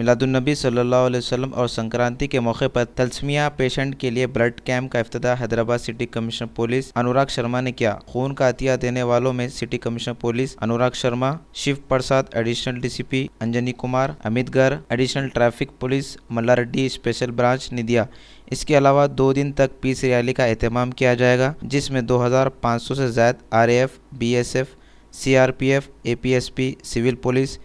मिलादुन्नबी सल्लल्लाहु अलैहि वसल्लम और संक्रांति के मौके पर थैलेसीमिया पेशेंट के लिए ब्लड कैंप का इफ्तिताह Hyderabad city commissioner police Anurag Sharma ने किया। खून का अतिया देने वालों में city commissioner police Anurag Sharma, Shiv Prasad additional DCP, Anjani Kumar, Amit Garg additional traffic police, Mallareddy special branch ने दिया। इसके अलावा 2 दिन तक पीस रैली का एहतमाम किया जाएगा, जिसमें 2500 से ज़्यादा RAF, BSF, CRPF, APSP, civil police,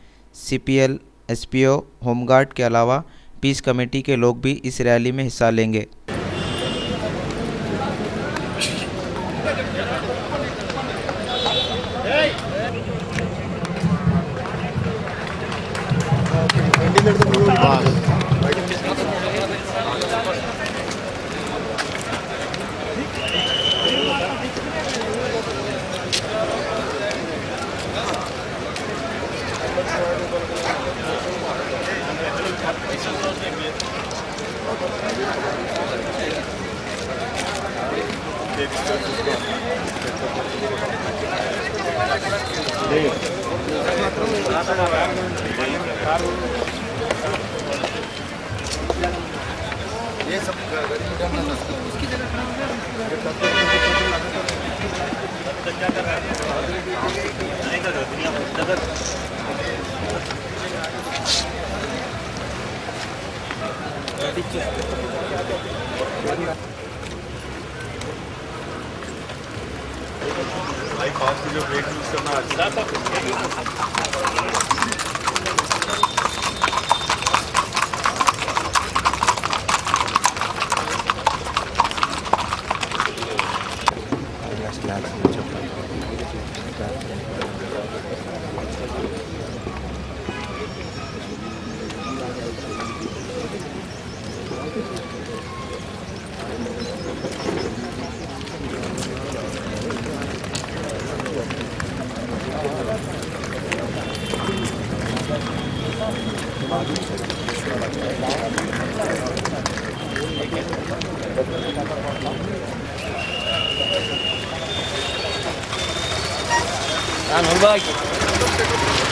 CPL, SPO, home guard के अलावा पीस कमेटी के लोग भी इस रैली में हिस्सा लेंगे। ये सब उसकी जगह भाई फास्ट जो ब्रेक यूज करना Nurul Bhai